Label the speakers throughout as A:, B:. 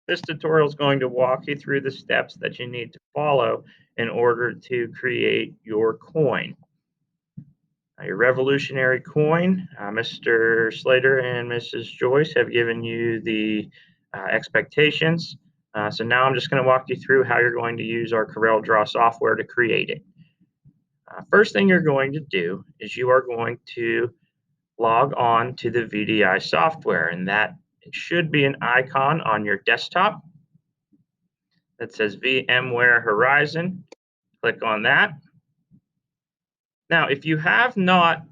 A: This tutorial is going to walk you through the steps that you need to follow in order to create your coin. Your revolutionary coin, Mr. Slater and Mrs. Joyce have given you the expectations. So now I'm just going to walk you through how you're going to use our Corel Draw software to create it. First thing you're going to do is you are going to log on to the VDI software, and that it should be an icon on your desktop that says VMware Horizon. Click on that. Now, if you have not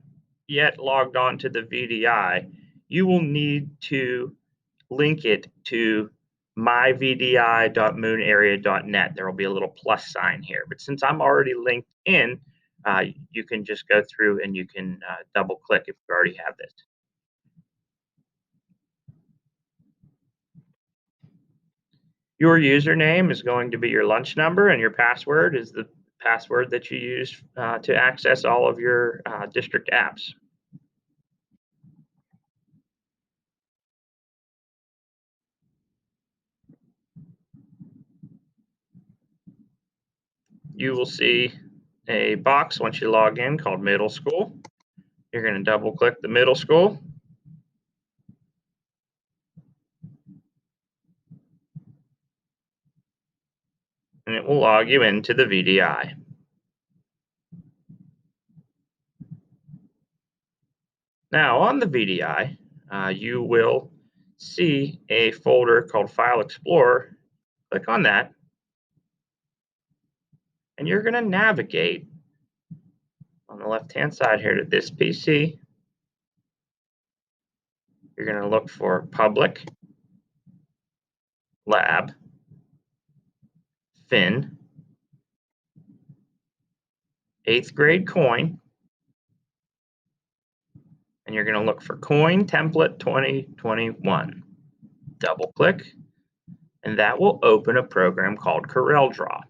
A: yet logged on to the VDI, you will need to link it to myvdi.moonarea.net. There will be a little plus sign here, but since I'm already linked in, you can just go through and you can double click if you already have this. Your username is going to be your lunch number, and your password is the password that you use to access all of your district apps. You will see a box once you log in called Middle School. You're going to double click the Middle School. And it will log you into the VDI. Now on the VDI, you will see a folder called File Explorer. Click on that, and you're going to navigate on the left-hand side here to this PC. You're going to look for Public, Lab, Fin, 8th grade coin, and you're going to look for Coin Template 2021. Double click, and that will open a program called Corel Draw.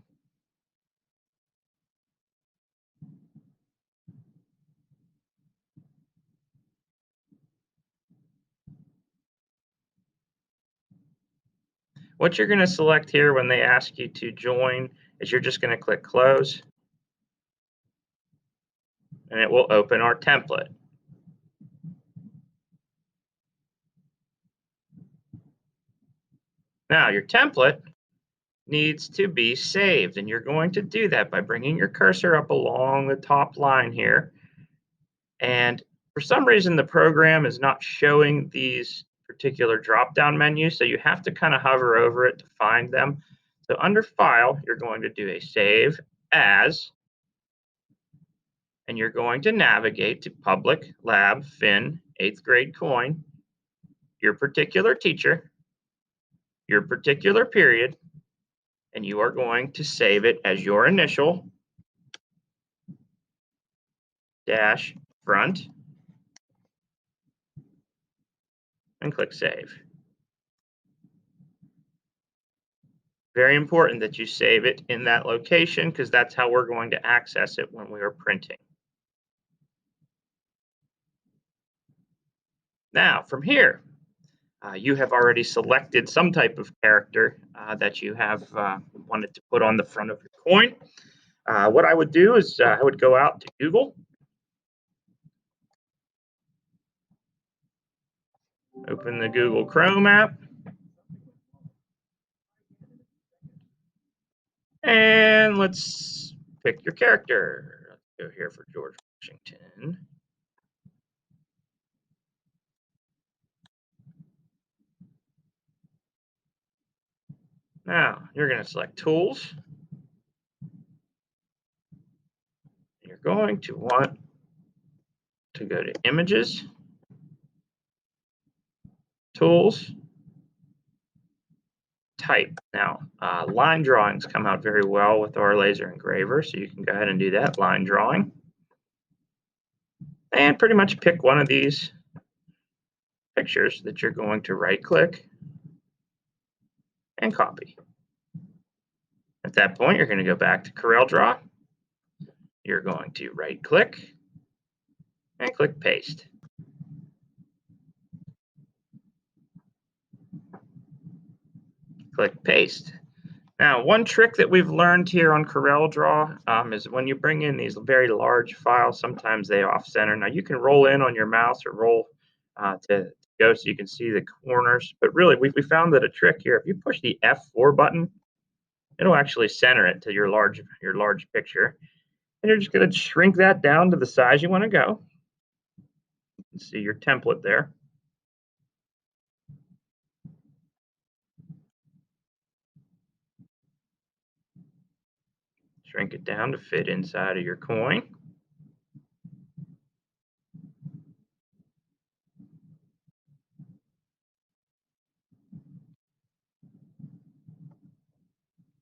A: What you're going to select here when they ask you to join is you're just going to click Close, and it will open our template. Now, your template needs to be saved, and you're going to do that by bringing your cursor up along the top line here. And for some reason, the program is not showing these particular drop-down menus, so you have to kind of hover over it to find them. So under File, you're going to do a Save As, and you're going to navigate to Public, Lab, Fin, 8th grade coin, your particular teacher, your particular period, and you are going to save it as your initial dash front and click Save. Very important that you save it in that location because that's how we're going to access it when we are printing. Now, from here, you have already selected some type of character that you have wanted to put on the front of your coin. What I would do is I would go out to Google, open the Google Chrome app, and let's pick your character. Let's go here for George Washington. Now, you're going to select Tools. You're going to want to go to Images, Tools, Type. Now, line drawings come out very well with our laser engraver, so you can go ahead and do that, line drawing. And pretty much pick one of these pictures that you're going to right-click and copy. At that point, you're going to go back to Corel Draw. You're going to right-click and click Paste. Click paste. Now, one trick that we've learned here on Corel Draw is when you bring in these very large files, sometimes they off-center. Now, you can roll in on your mouse or roll to go so you can see the corners. But really, we found that a trick here, if you push the F4 button, it'll actually center it to your large picture. And you're just going to shrink that down to the size you want to go. You can see your template there. Shrink it down to fit inside of your coin.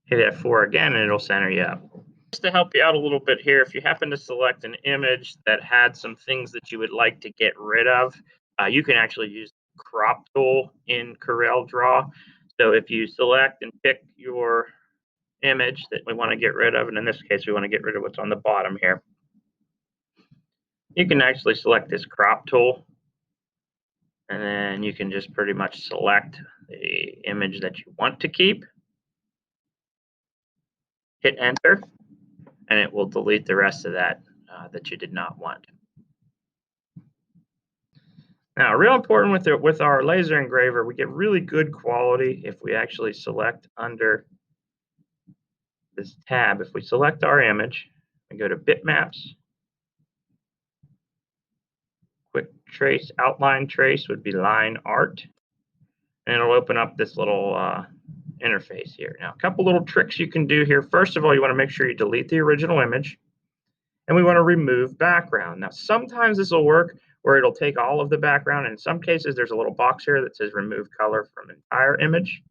A: Hit F4 again and it'll center you up. Just to help you out a little bit here, if you happen to select an image that had some things that you would like to get rid of, you can actually use the crop tool in Corel Draw. So if you select and pick your image that we want to get rid of, and in this case we want to get rid of what's on the bottom here, you can actually select this crop tool, and then you can just pretty much select the image that you want to keep, hit enter, and it will delete the rest of that that you did not want. Now, real important with our laser engraver, we get really good quality if we actually select under this tab. If we select our image and go to bitmaps, quick trace, outline trace would be line art, and it'll open up this little interface here. Now, a couple little tricks you can do here. First of all, you want to make sure you delete the original image, and we want to remove background. Now, sometimes this will work where it'll take all of the background. And in some cases, there's a little box here that says remove color from entire image.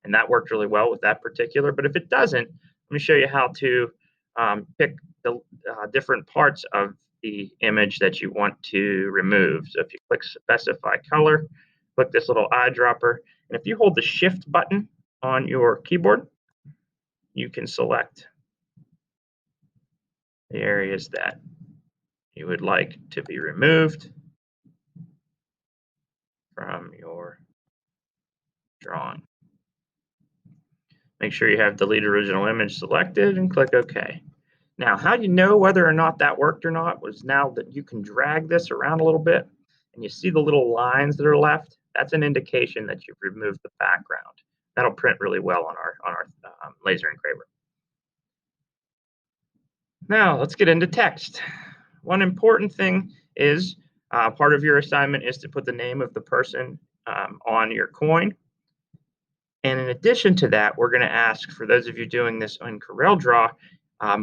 A: And that worked really well with that particular. But if it doesn't, let me show you how to pick the different parts of the image that you want to remove. So if you click specify color, click this little eyedropper. And if you hold the shift button on your keyboard, you can select the areas that you would like to be removed from your drawing. Make sure you have delete original image selected and click OK. Now, how you know whether or not that worked or not was now that you can drag this around a little bit and you see the little lines that are left. That's an indication that you've removed the background. That'll print really well on our laser engraver. Now, let's get into text. One important thing is part of your assignment is to put the name of the person on your coin. And in addition to that, we're going to ask, for those of you doing this on Corel Draw,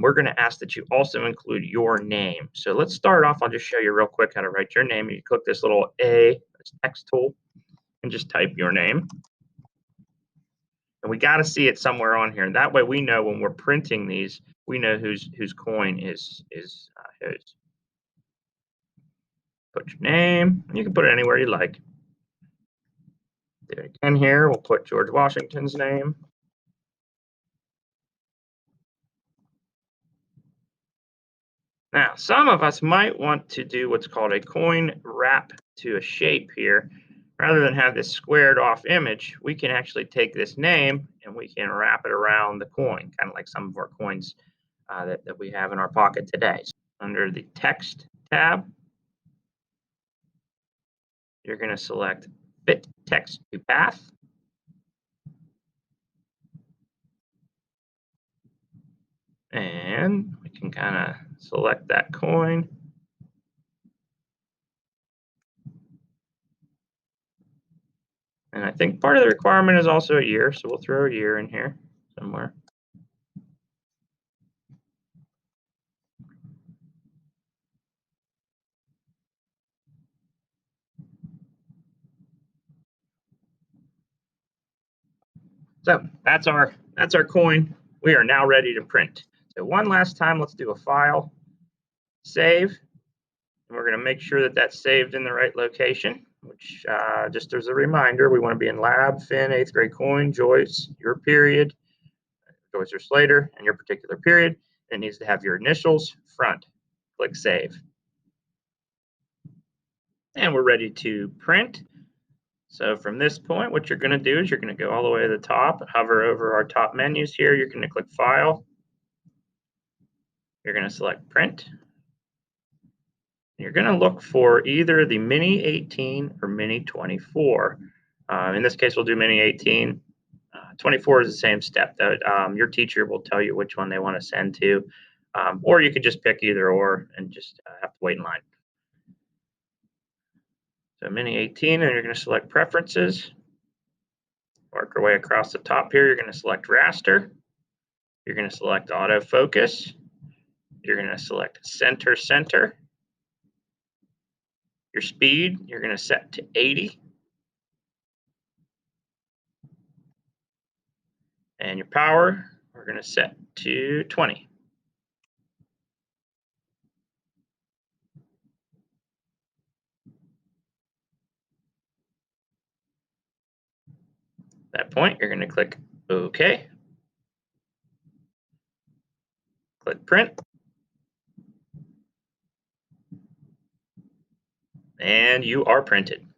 A: we're going to ask that you also include your name. So let's start off. I'll just show you real quick how to write your name. You click this little A, this text tool, and just type your name. And we got to see it somewhere on here. And that way we know when we're printing these, we know whose coin is whose. Put your name. You can put it anywhere you like. Do it again here. We'll put George Washington's name. Now, some of us might want to do what's called a coin wrap to a shape here. Rather than have this squared off image, we can actually take this name and we can wrap it around the coin, kind of like some of our coins that we have in our pocket today. So under the text tab, you're going to select fit text to path. And we can kind of select that coin. And I think part of the requirement is also a year, so we'll throw a year in here somewhere. So that's our coin. We are now ready to print. So one last time, let's do a file, save, and we're going to make sure that that's saved in the right location, which just as a reminder, we want to be in lab, fin, 8th grade coin, Joyce, your period, Joyce or Slater, and your particular period. It needs to have your initials, front. Click save. And we're ready to print. So from this point, what you're going to do is you're going to go all the way to the top, hover over our top menus here. You're going to click File. You're going to select Print. You're going to look for either the Mini 18 or Mini 24. In this case, we'll do Mini 18. 24 is the same step that your teacher will tell you which one they want to send to, or you could just pick either or and just have to wait in line. So Mini 18, and you're going to select Preferences. Work your way across the top here. You're going to select Raster. You're going to select Autofocus. You're going to select Center. Your speed, you're going to set to 80. And your power, we're going to set to 20. At that point, you're going to click OK. Click Print. And you are printed.